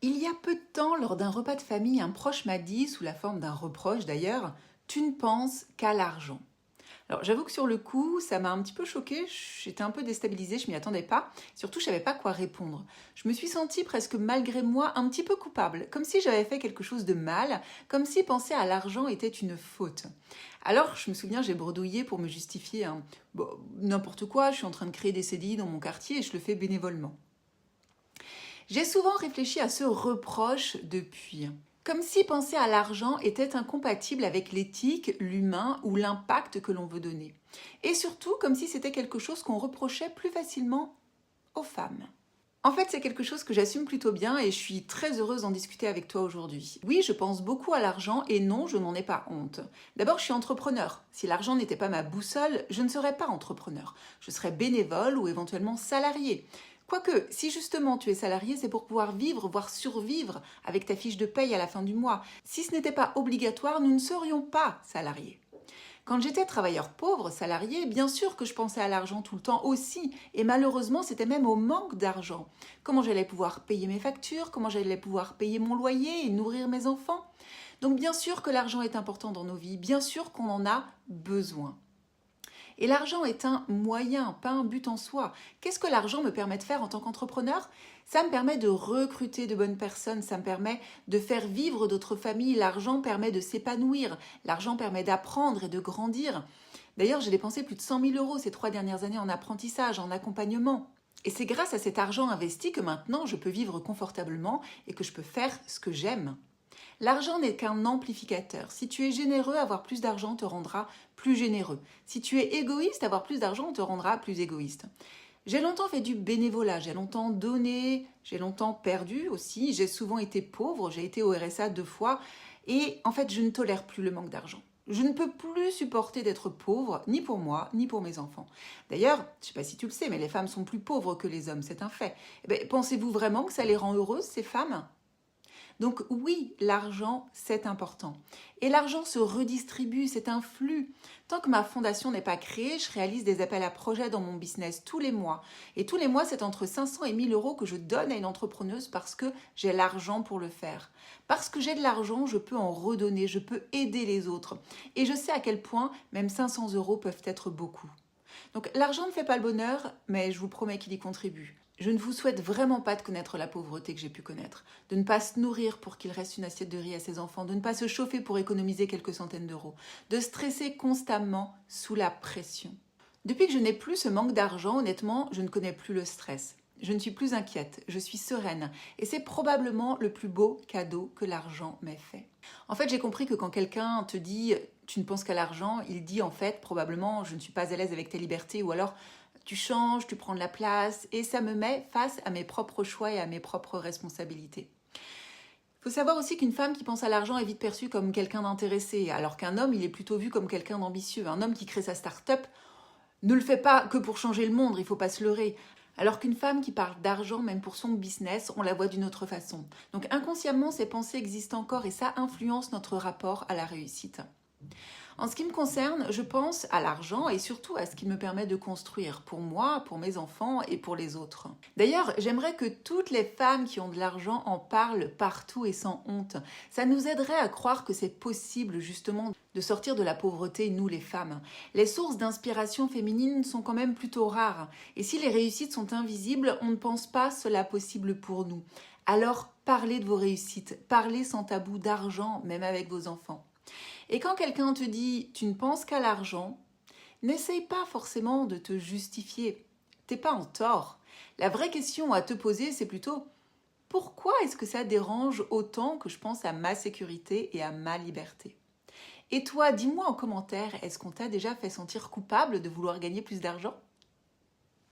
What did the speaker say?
Il y a peu de temps, lors d'un repas de famille, un proche m'a dit, sous la forme d'un reproche d'ailleurs, « Tu ne penses qu'à l'argent ». Alors j'avoue que sur le coup, ça m'a un petit peu choquée, j'étais un peu déstabilisée, je m'y attendais pas, surtout je savais pas quoi répondre. Je me suis sentie presque malgré moi un petit peu coupable, comme si j'avais fait quelque chose de mal, comme si penser à l'argent était une faute. Alors je me souviens, j'ai bredouillé pour me justifier, bon, n'importe quoi, je suis en train de créer des CDI dans mon quartier et je le fais bénévolement. J'ai souvent réfléchi à ce reproche depuis. Comme si penser à l'argent était incompatible avec l'éthique, l'humain ou l'impact que l'on veut donner. Et surtout comme si c'était quelque chose qu'on reprochait plus facilement aux femmes. En fait, c'est quelque chose que j'assume plutôt bien et je suis très heureuse d'en discuter avec toi aujourd'hui. Oui, je pense beaucoup à l'argent et non, je n'en ai pas honte. D'abord, je suis entrepreneur. Si l'argent n'était pas ma boussole, je ne serais pas entrepreneur. Je serais bénévole ou éventuellement salarié. Quoique, si justement tu es salarié, c'est pour pouvoir vivre, voire survivre avec ta fiche de paye à la fin du mois. Si ce n'était pas obligatoire, nous ne serions pas salariés. Quand j'étais travailleur pauvre, salarié, bien sûr que je pensais à l'argent tout le temps aussi. Et malheureusement, c'était même au manque d'argent. Comment j'allais pouvoir payer mes factures, comment j'allais pouvoir payer mon loyer et nourrir mes enfants. Donc bien sûr que l'argent est important dans nos vies, bien sûr qu'on en a besoin. Et l'argent est un moyen, pas un but en soi. Qu'est-ce que l'argent me permet de faire en tant qu'entrepreneur? Ça me permet de recruter de bonnes personnes, ça me permet de faire vivre d'autres familles, l'argent permet de s'épanouir, l'argent permet d'apprendre et de grandir. D'ailleurs, j'ai dépensé plus de 100 000 € ces 3 dernières années en apprentissage, en accompagnement. Et c'est grâce à cet argent investi que maintenant je peux vivre confortablement et que je peux faire ce que j'aime. L'argent n'est qu'un amplificateur. Si tu es généreux, avoir plus d'argent te rendra plus généreux. Si tu es égoïste, avoir plus d'argent te rendra plus égoïste. J'ai longtemps fait du bénévolat, j'ai longtemps donné, j'ai longtemps perdu aussi. J'ai souvent été pauvre, j'ai été au RSA 2 fois. Et en fait, je ne tolère plus le manque d'argent. Je ne peux plus supporter d'être pauvre, ni pour moi, ni pour mes enfants. D'ailleurs, je ne sais pas si tu le sais, mais les femmes sont plus pauvres que les hommes, c'est un fait. Pensez-vous vraiment que ça les rend heureuses, ces femmes ? Donc oui, l'argent, c'est important. Et l'argent se redistribue, c'est un flux. Tant que ma fondation n'est pas créée, je réalise des appels à projets dans mon business tous les mois. Et tous les mois, c'est entre 500 et 1000 € que je donne à une entrepreneuse parce que j'ai l'argent pour le faire. Parce que j'ai de l'argent, je peux en redonner, je peux aider les autres. Et je sais à quel point même 500 € peuvent être beaucoup. Donc l'argent ne fait pas le bonheur, mais je vous promets qu'il y contribue. Je ne vous souhaite vraiment pas de connaître la pauvreté que j'ai pu connaître, de ne pas se nourrir pour qu'il reste une assiette de riz à ses enfants, de ne pas se chauffer pour économiser quelques centaines d'euros, de stresser constamment sous la pression. Depuis que je n'ai plus ce manque d'argent, honnêtement, je ne connais plus le stress. Je ne suis plus inquiète, je suis sereine et c'est probablement le plus beau cadeau que l'argent m'ait fait. En fait, j'ai compris que quand quelqu'un te dit « tu ne penses qu'à l'argent », il dit en fait probablement « je ne suis pas à l'aise avec ta liberté » ou alors « tu changes, tu prends de la place » et ça me met face à mes propres choix et à mes propres responsabilités. Il faut savoir aussi qu'une femme qui pense à l'argent est vite perçue comme quelqu'un d'intéressé, alors qu'un homme, il est plutôt vu comme quelqu'un d'ambitieux. Un homme qui crée sa start-up ne le fait pas que pour changer le monde, il ne faut pas se leurrer. Alors qu'une femme qui parle d'argent, même pour son business, on la voit d'une autre façon. Donc inconsciemment, ces pensées existent encore et ça influence notre rapport à la réussite. En ce qui me concerne, je pense à l'argent et surtout à ce qui me permet de construire pour moi, pour mes enfants et pour les autres. D'ailleurs, j'aimerais que toutes les femmes qui ont de l'argent en parlent partout et sans honte. Ça nous aiderait à croire que c'est possible justement de sortir de la pauvreté, nous les femmes. Les sources d'inspiration féminine sont quand même plutôt rares. Et si les réussites sont invisibles, on ne pense pas cela possible pour nous. Alors, parlez de vos réussites, parlez sans tabou d'argent, même avec vos enfants. Et quand quelqu'un te dit « tu ne penses qu'à l'argent », n'essaye pas forcément de te justifier. T'es pas en tort. La vraie question à te poser, c'est plutôt « pourquoi est-ce que ça dérange autant que je pense à ma sécurité et à ma liberté ?» Et toi, dis-moi en commentaire, est-ce qu'on t'a déjà fait sentir coupable de vouloir gagner plus d'argent ?